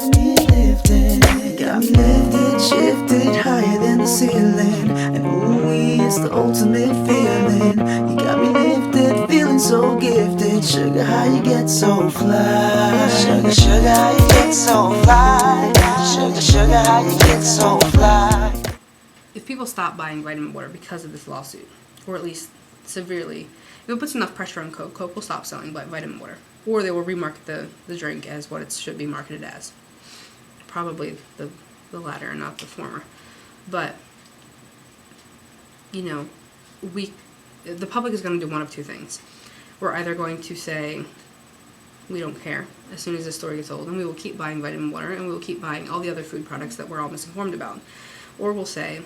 Got me lifted, shifted higher than the ceiling. And ooh, it's the ultimate feeling. You got me lifted, feeling so gifted. Sugar, how you get so fly? Sugar, sugar, how you get so fly? Sugar, sugar, how you get so fly? If people stop buying vitamin water because of this lawsuit, or at least severely, if it puts enough pressure on Coke, Coke will stop selling vitamin water. Or they will remarket the drink as what it should be marketed as. Probably the latter and not the former. But, you know, the public is going to do one of two things. We're either going to say, we don't care as soon as this story gets old, and we will keep buying vitamin water, and we will keep buying all the other food products that we're all misinformed about. Or we'll say,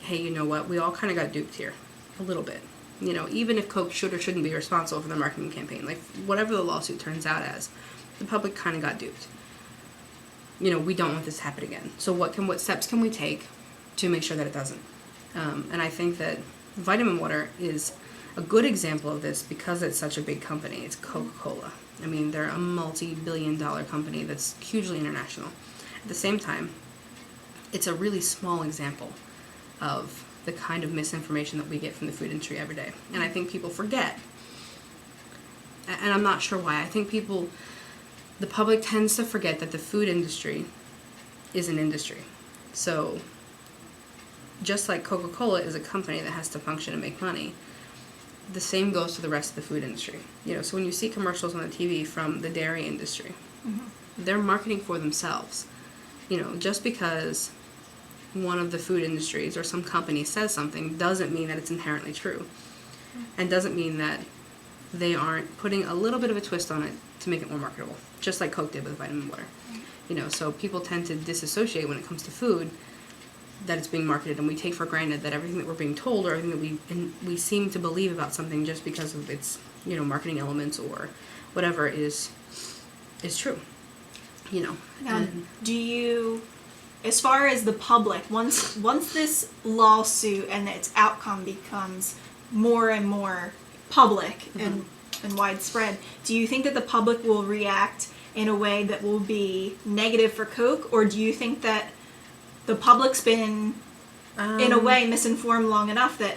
hey, you know what, we all kind of got duped here, a little bit. You know, even if Coke should or shouldn't be responsible for the marketing campaign, like whatever the lawsuit turns out as, the public kind of got duped. You know, we don't want this to happen again. So what steps can we take to make sure that it doesn't? And I think that vitamin water is a good example of this because it's such a big company. It's Coca-Cola. I mean, they're a multi-billion-dollar company that's hugely international. At the same time, it's a really small example of the kind of misinformation that we get from the food industry every day. And I think people forget. And I'm not sure why. I think the public tends to forget that the food industry is an industry. So just like Coca-Cola is a company that has to function and make money, the same goes to the rest of the food industry. You know, so when you see commercials on the TV from the dairy industry, they're marketing for themselves. You know, just because one of the food industries or some company says something doesn't mean that it's inherently true, and doesn't mean that they aren't putting a little bit of a twist on it to make it more marketable, just like Coke did with vitamin water. You know, so people tend to disassociate when it comes to food, that it's being marketed, and we take for granted that everything that we're being told or everything that we seem to believe about something just because of its, you know, marketing elements or whatever is true. You know. Now, do you, as far as the public, once this lawsuit and its outcome becomes more and more public and widespread, do you think that the public will react in a way that will be negative for Coke, or do you think that the public's been, in a way, misinformed long enough that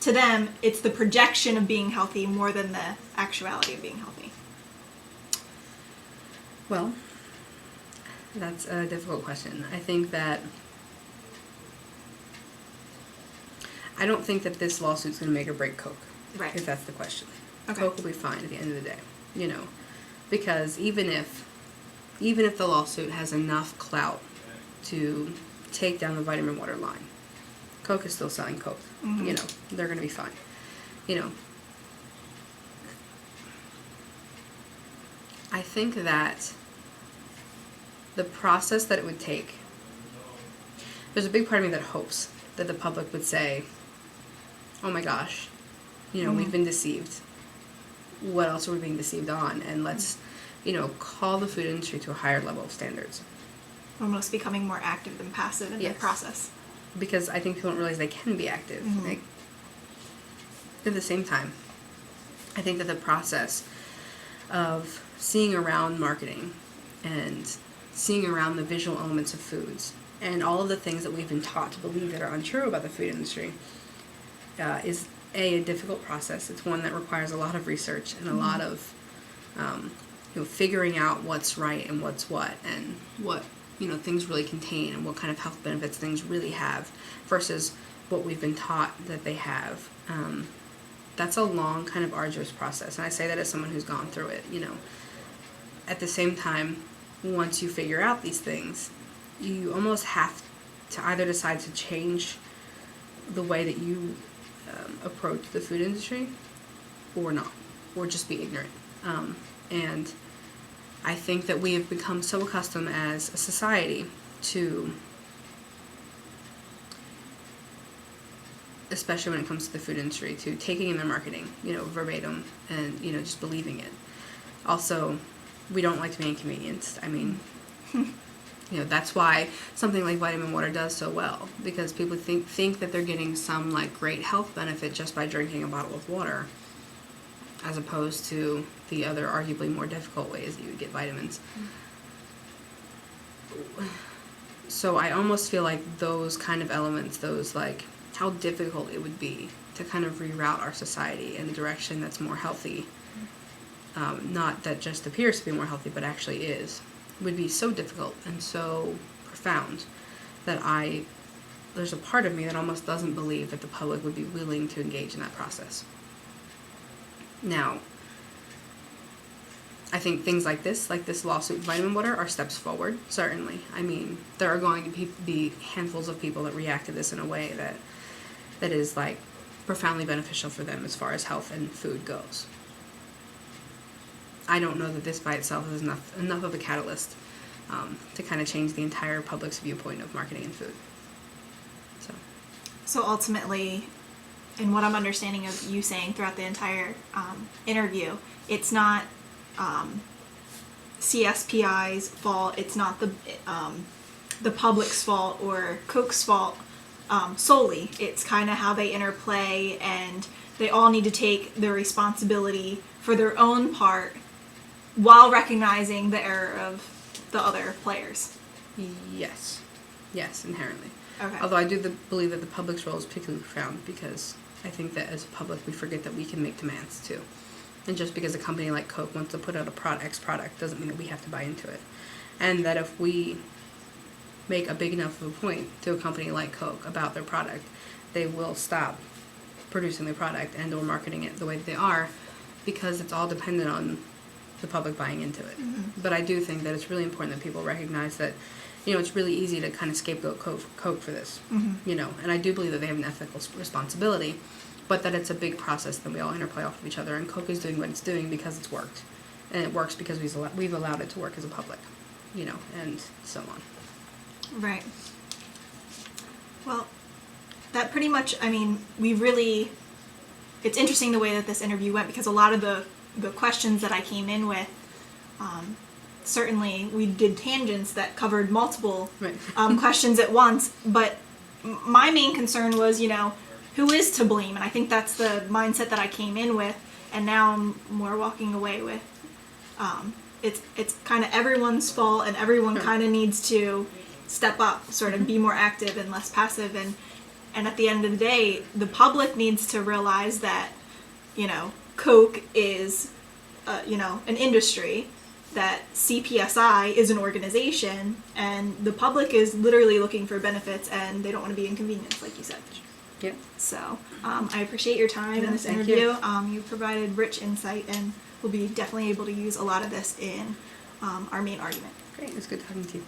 to them it's the projection of being healthy more than the actuality of being healthy? Well, that's a difficult question. I don't think that this lawsuit's going to make or break Coke. Right. If that's the question. Okay. Coke will be fine at the end of the day, you know, because even if the lawsuit has enough clout to take down the vitamin water line, Coke is still selling Coke. You know, they're going to be fine. You know, I think that the process that it would take, there's a big part of me that hopes that the public would say, oh my gosh, you know, we've been deceived. What else are we being deceived on? And let's, you know, call the food industry to a higher level of standards. Almost becoming more active than passive in the process. Because I think people don't realize they can be active. Like, at the same time, I think that the process of seeing around marketing and seeing around the visual elements of foods and all of the things that we've been taught to believe that are untrue about the food industry is a difficult process. It's one that requires a lot of research and a lot of you know, figuring out what's right and what's what, and what, you know, things really contain and what kind of health benefits things really have versus what we've been taught that they have. That's a long, kind of arduous process, and I say that as someone who's gone through it. You know, at the same time, once you figure out these things, you almost have to either decide to change the way that you approach the food industry or not, or just be ignorant. And I think that we have become so accustomed as a society to, especially when it comes to the food industry, to taking in their marketing, you know, verbatim, and, you know, just believing it. Also, we don't like to be inconvenienced. I mean, you know, that's why something like vitamin water does so well, because people think that they're getting some, like, great health benefit just by drinking a bottle of water, as opposed to the other arguably more difficult ways that you would get vitamins. So I almost feel like those kind of elements, those like how difficult it would be to kind of reroute our society in a direction that's more healthy, not that just appears to be more healthy, but actually is, would be so difficult and so profound that there's a part of me that almost doesn't believe that the public would be willing to engage in that process. Now, I think things like this lawsuit with Vitamin Water, are steps forward, certainly. I mean, there are going to be handfuls of people that react to this in a way that is, like, profoundly beneficial for them as far as health and food goes. I don't know that this by itself is enough of a catalyst to kind of change the entire public's viewpoint of marketing and food. So ultimately, in what I'm understanding of you saying throughout the entire interview, it's not CSPI's fault. It's not the public's fault or Coke's fault solely. It's kind of how they interplay, and they all need to take their responsibility for their own part while recognizing the error of the other players. Yes, inherently. Okay. Although I do believe that the public's role is particularly profound, because I think that as a public we forget that we can make demands too. And just because a company like Coke wants to put out a X product doesn't mean that we have to buy into it. And that if we make a big enough of a point to a company like Coke about their product, they will stop producing their product and or marketing it the way that they are, because it's all dependent on the public buying into it. Mm-hmm. But I do think that it's really important that people recognize that, you know, it's really easy to kind of scapegoat Coke for this, mm-hmm. you know, and I do believe that they have an ethical responsibility, but that it's a big process that we all interplay off of each other, and Coke is doing what it's doing because it's worked, and it works because we've allowed it to work as a public, you know, and so on. Right. Well, that pretty much, I mean, it's interesting the way that this interview went, because a lot of the questions that I came in with, certainly we did tangents that covered multiple right. Questions at once, but my main concern was, you know, who is to blame? And I think that's the mindset that I came in with, and now I'm more walking away with, it's kind of everyone's fault, and everyone kind of needs to step up, sort of be more active and less passive, and at the end of the day, the public needs to realize that, you know, Coke is, you know, an industry, that CPSI is an organization, and the public is literally looking for benefits, and they don't want to be inconvenienced, like you said. Yep. So, I appreciate your time in this interview. You provided rich insight, and we'll be definitely able to use a lot of this in our main argument. Great. It was good talking to you.